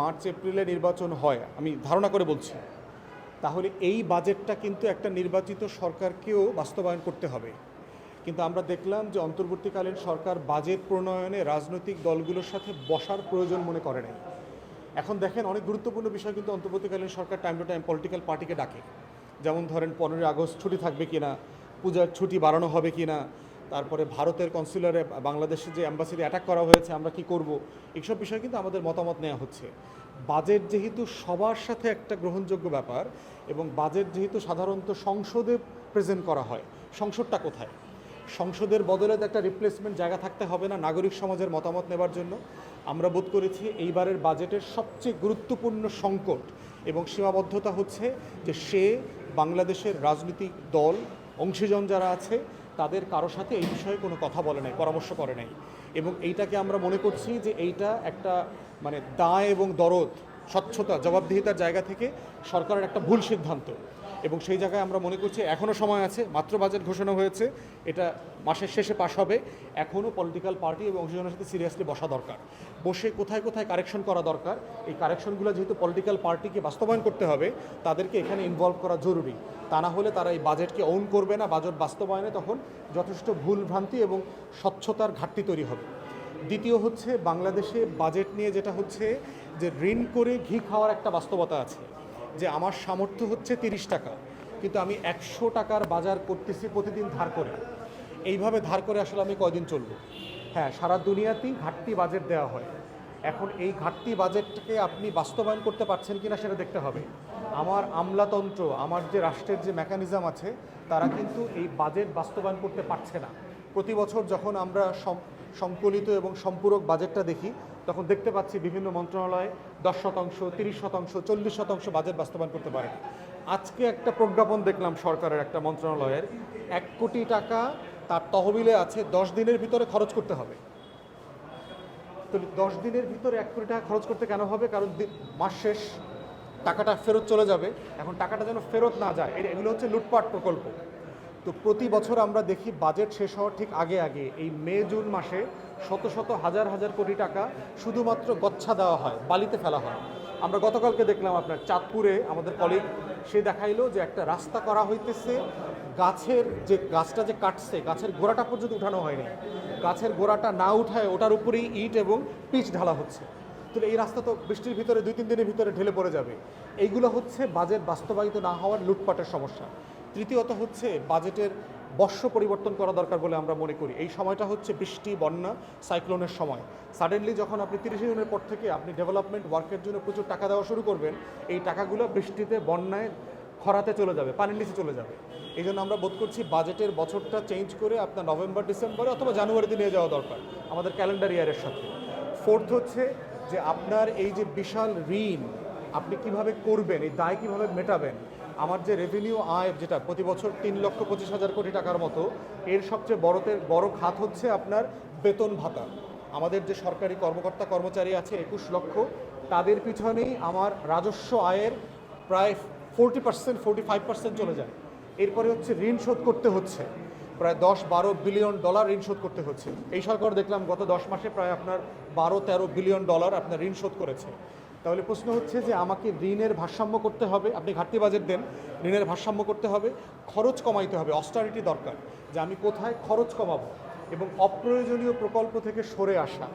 March এপ্রিলে নির্বাচন হয় আমি ধারণা করে বলছি, তাহলে এই বাজেটটা কিন্তু একটা নির্বাচিত সরকারকেও বাস্তবায়ন করতে হবে। কিন্তু আমরা দেখলাম যে অন্তর্বর্তীকালীন সরকার বাজেট প্রণয়নে রাজনৈতিক দলগুলোর সাথে বসার প্রয়োজন মনে করে নাই। এখন দেখেন, অনেক গুরুত্বপূর্ণ বিষয় কিন্তু অন্তর্বর্তীকালীন সরকার টাইম টু টাইম পলিটিক্যাল পার্টিকে ডাকে। যেমন ধরেন 15ই আগস্ট ছুটি থাকবে কিনা, পূজার ছুটি বাড়ানো হবে কিনা, তারপরে ভারতের কনসুলারে বাংলাদেশে যে অ্যাম্বাসিতে অ্যাটাক করা হয়েছে আমরা কি করব, এইসব বিষয়ে কিন্তু আমাদের মতামত নেওয়া হচ্ছে। বাজেট যেহেতু সবার সাথে একটা গ্রহণযোগ্য ব্যাপার এবং বাজেট যেহেতু সাধারণত সংসদে প্রেজেন্ট করা হয়, সংসদটা কোথায়? সংসদের বদলে একটা রিপ্লেসমেন্ট জায়গা থাকতে হবে না নাগরিক সমাজের মতামত নেবার জন্য? আমরা বোধ করেছি এইবারের বাজেটের সবচেয়ে গুরুত্বপূর্ণ সংকট এবং সীমাবদ্ধতা হচ্ছে যে সে বাংলাদেশের রাজনৈতিক দল অংশীজন যারা আছে তাদের কারো সাথে এই বিষয়ে কোনো কথা বলে নাই, পরামর্শ করে নাই। এবং এইটাকে আমরা মনে করছি যে এইটা একটা দায় এবং দরদ, স্বচ্ছতা, জবাবদিহিতার জায়গা থেকে সরকারের একটা ভুল সিদ্ধান্ত। এবং সেই জায়গায় আমরা মনে করছি এখনও সময় আছে, মাত্র বাজেট ঘোষণা হয়েছে, এটা মাসের শেষে পাশ হবে। এখনও পলিটিক্যাল পার্টি এবং অংশীজনের সাথে সিরিয়াসলি বসা দরকার, বসে কোথায় কোথায় কারেকশন করা দরকার, এই কারেকশনগুলো যেহেতু পলিটিক্যাল পার্টিকে বাস্তবায়ন করতে হবে তাদেরকে এখানে ইনভলভ করা জরুরি। তা না হলে তারা এই বাজেটকে ওন করবে না, বাজেট বাস্তবায়নে তখন যথেষ্ট ভুলভ্রান্তি এবং স্বচ্ছতার ঘাটতি তৈরি হবে। দ্বিতীয় হচ্ছে, বাংলাদেশে বাজেট নিয়ে যেটা হচ্ছে যে ঋণ করে ঘি খাওয়ার একটা বাস্তবতা আছে, যে আমার সামর্থ্য হচ্ছে 30 টাকা, কিন্তু আমি 100 টাকার বাজার করতেছি প্রতিদিন ধার করে। এইভাবে ধার করে আসলে আমি কয়দিন চলব? হ্যাঁ, সারা দুনিয়াতেই ঘাটতি বাজেট দেওয়া হয়। এখন এই ঘাটতি বাজেটটাকে আপনি বাস্তবায়ন করতে পারছেন কিনা সেটা দেখতে হবে। আমার আমলাতন্ত্র, আমার যে রাষ্ট্রের যে মেকানিজম আছে, তারা কিন্তু এই বাজেট বাস্তবায়ন করতে পারছে না। প্রতি বছর যখন আমরা সংকলিত এবং সম্পূরক বাজেটটা দেখি তখন দেখতে পাচ্ছি বিভিন্ন মন্ত্রণালয়ে 10%, 30%, 40% বাজেট বাস্তবায়ন করতে পারে। আজকে একটা প্রজ্ঞাপন দেখলাম সরকারের একটা মন্ত্রণালয়ের, 1 কোটি টাকা তার তহবিলে আছে, 10 দিনের ভিতরে খরচ করতে হবে। তো 10 দিনের ভিতরে 1 কোটি টাকা খরচ করতে কেন হবে? কারণ মাস শেষ, টাকাটা ফেরত চলে যাবে। এখন টাকাটা যেন ফেরত না যায়, এগুলো হচ্ছে লুটপাট প্রকল্প। তো প্রতি বছর আমরা দেখি বাজেট শেষ হওয়ার ঠিক আগে আগে এই মে জুন মাসে শত শত হাজার হাজার কোটি টাকা শুধুমাত্র গচ্ছা দেওয়া হয়, বালিতে ফেলা হয়। আমরা গতকালকে দেখলাম আপনার চাঁদপুরে আমাদের কলিগ, সে দেখাইলো যে একটা রাস্তা করা হইতেছে, গাছটা যে কাটছে গাছের গোড়াটা পর্যন্ত উঠানো হয়নি, গাছের গোড়াটা না উঠায় ওটার উপরেই ইট এবং পিচ ঢালা হচ্ছে। তো এই রাস্তা তো বৃষ্টির ভিতরে 2-3 দিনের ভিতরে ঢেলে পড়ে যাবে। এইগুলো হচ্ছে বাজেট বাস্তবায়িত না হওয়ার লুটপাটের সমস্যা। তৃতীয়ত হচ্ছে, বাজেটের বর্ষ পরিবর্তন করা দরকার বলে আমরা মনে করি। এই সময়টা হচ্ছে বৃষ্টি, বন্যা, সাইক্লোনের সময়। সাডেনলি যখন আপনি 30 জুনের পর থেকে আপনি ডেভেলপমেন্ট ওয়ার্কের জন্য প্রচুর টাকা দেওয়া শুরু করবেন, এই টাকাগুলো বৃষ্টিতে, বন্যায়, খরাতে চলে যাবে, পানির নিচে চলে যাবে। এই জন্য আমরা বোধ করছি বাজেটের বছরটা চেঞ্জ করে আপনার নভেম্বর, ডিসেম্বরে অথবা জানুয়ারিতে নিয়ে যাওয়া দরকার আমাদের ক্যালেন্ডার ইয়ারের সাথে। ফোর্থ হচ্ছে যে আপনার এই যে বিশাল ঋণ আপনি কিভাবে করবেন, এই দায় কিভাবে মেটাবেন? আমার যে রেভিনিউ আয়, যেটা প্রতি বছর 3,25,000 কোটি টাকার মতো, এর সবচেয়ে বড় খাত হচ্ছে আপনার বেতন ভাতা। আমাদের যে সরকারি কর্মকর্তা কর্মচারী আছে 21 লক্ষ, তাদের পিছনেই আমার রাজস্ব আয়ের প্রায় 40%, 45% চলে যায়। এরপরে হচ্ছে ঋণ শোধ করতে হচ্ছে, প্রায় $10-12 বিলিয়ন ঋণ শোধ করতে হচ্ছে। এই সরকার দেখলাম গত 10 মাসে প্রায় আপনার $12-13 বিলিয়ন আপনার ঋণ শোধ করেছে। তাহলে প্রশ্ন হচ্ছে যে আমাকে ঋণের ভারসাম্য করতে হবে। আপনি ঘাটতি বাজেট দেন, ঋণের ভারসাম্য করতে হবে, খরচ কমাইতে হবে, অস্টারিটি দরকার, যে আমি কোথায় খরচ কমাবো এবং অপ্রয়োজনীয় প্রকল্প থেকে সরে আসা।